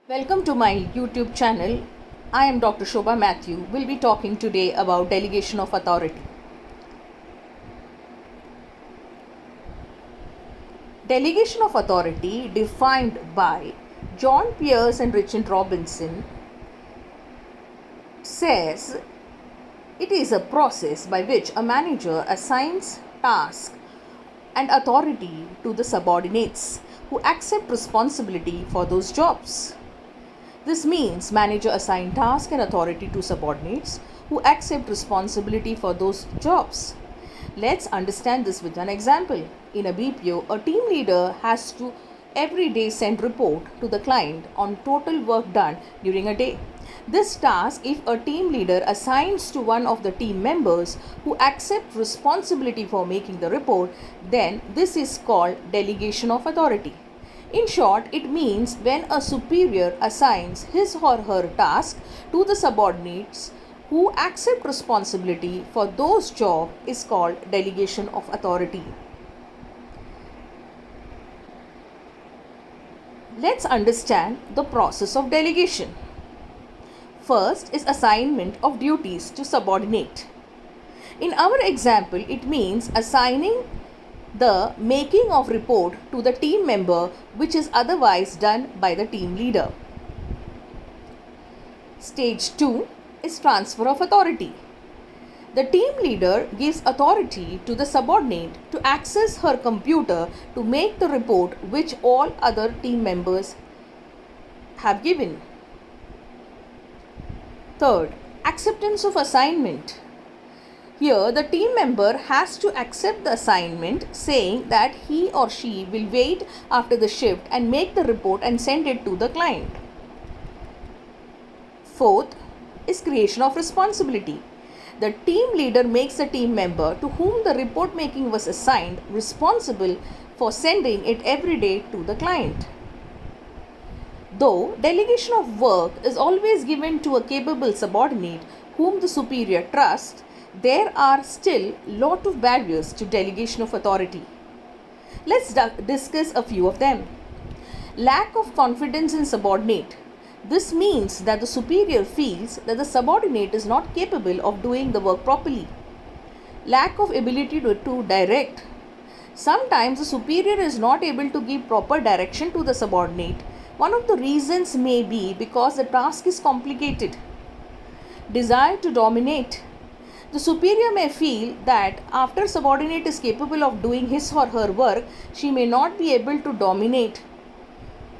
Welcome to my YouTube channel. I am Dr. Shobha Mathew. We'll be talking today about delegation of authority. Delegation of authority, defined by John Pierce and Richard Robinson, says it is a process by which a manager assigns tasks and authority to the subordinates who accept responsibility for those jobs. This means manager assign task and authority to subordinates who accept responsibility for those jobs. Let's understand this with an example. In a BPO, a team leader has to every day send report to the client on total work done during a day. This task, if a team leader assigns to one of the team members who accept responsibility for making the report, then this is called delegation of authority. In short, it means when a superior assigns his or her task to the subordinates who accept responsibility for those jobs is called delegation of authority. Let's understand the process of delegation. First is assignment of duties to subordinate. In our example, it means assigning the making of report to the team member which is otherwise done by the team leader. Stage 2 is transfer of authority. The team leader gives authority to the subordinate to access her computer to make the report which all other team members have given. Third, acceptance of assignment. Here, the team member has to accept the assignment, saying that he or she will wait after the shift and make the report and send it to the client. Fourth is creation of responsibility. The team leader makes the team member to whom the report making was assigned responsible for sending it every day to the client. Though delegation of work is always given to a capable subordinate whom the superior trusts, there are still lot of barriers to delegation of authority. Let's discuss a few of them. Lack of confidence in subordinate. This means that the superior feels that the subordinate is not capable of doing the work properly. Lack of ability to direct. Sometimes the superior is not able to give proper direction to the subordinate. One of the reasons may be because the task is complicated. Desire to dominate. The superior may feel that after subordinate is capable of doing his or her work, she may not be able to dominate.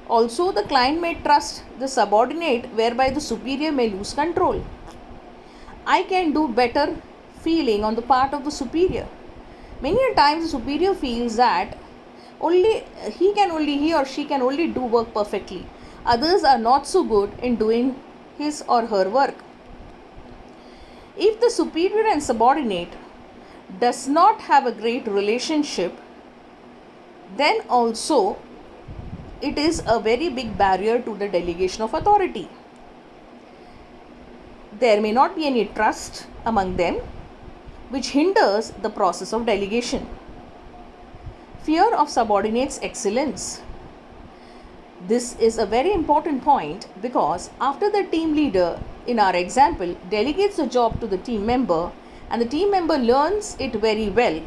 Also, the client may trust the subordinate, whereby the superior may lose control. I can do better feeling on the part of the superior. Many a times the superior feels that he or she can only do work perfectly. Others are not so good in doing his or her work. If the superior and subordinate does not have a great relationship, then also it is a very big barrier to the delegation of authority. There may not be any trust among them, which hinders the process of delegation. Fear of subordinates' excellence. This is a very important point because after the team leader, in our example, delegates the job to the team member and the team member learns it very well,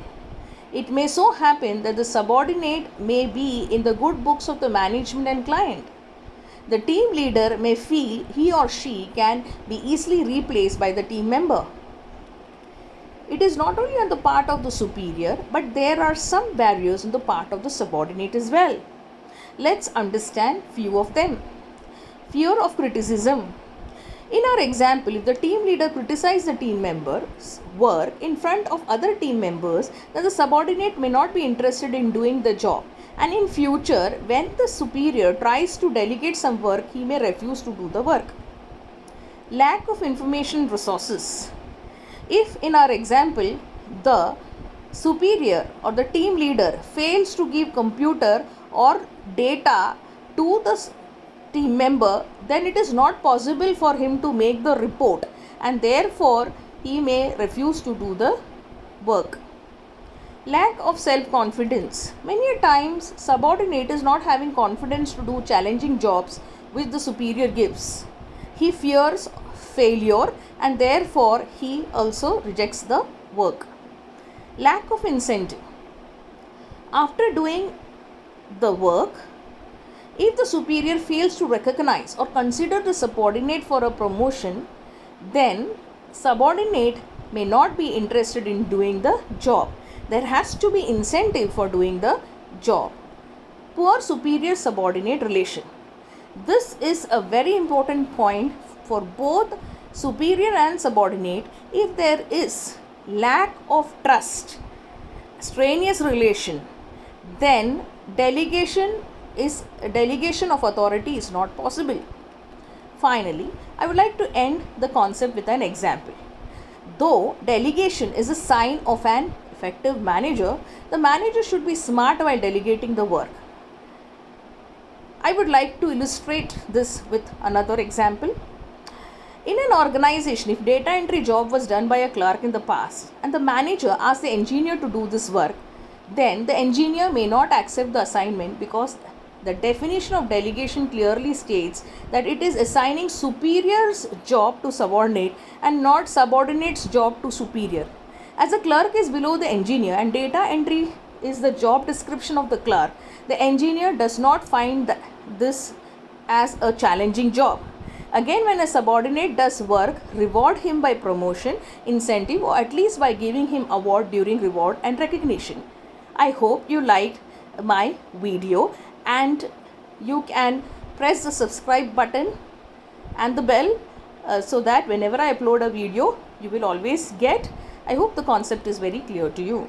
it may so happen that the subordinate may be in the good books of the management and client. The team leader may feel he or she can be easily replaced by the team member. It is not only on the part of the superior, but there are some barriers on the part of the subordinate as well. Let's understand few of them. Fear of criticism. In our example, if the team leader criticizes the team member's work in front of other team members, then the subordinate may not be interested in doing the job. And in future, when the superior tries to delegate some work, he may refuse to do the work. Lack of information resources. If in our example, the superior or the team leader fails to give computer or data to the team member, then it is not possible for him to make the report and therefore he may refuse to do the work. Lack of self-confidence. Many a times subordinate is not having confidence to do challenging jobs which the superior gives. He fears failure and therefore he also rejects the work. Lack of incentive. After doing the work, if the superior fails to recognize or consider the subordinate for a promotion, then subordinate may not be interested in doing the job. There has to be incentive for doing the job. Poor superior subordinate relation. This is a very important point for both superior and subordinate. If there is lack of trust, strenuous relation, then delegation of authority is not possible. Finally, I would like to end the concept with an example. Though delegation is a sign of an effective manager, the manager should be smart while delegating the work. I would like to illustrate this with another example. In an organization, if data entry job was done by a clerk in the past and the manager asked the engineer to do this work, then the engineer may not accept the assignment because the definition of delegation clearly states that it is assigning superior's job to subordinate and not subordinate's job to superior. As the clerk is below the engineer and data entry is the job description of the clerk, the engineer does not find this as a challenging job. Again, when a subordinate does work, reward him by promotion, incentive, or at least by giving him award during reward and recognition. I hope you liked my video, and you can press the subscribe button and the bell so that whenever I upload a video, you will always get. I hope the concept is very clear to you.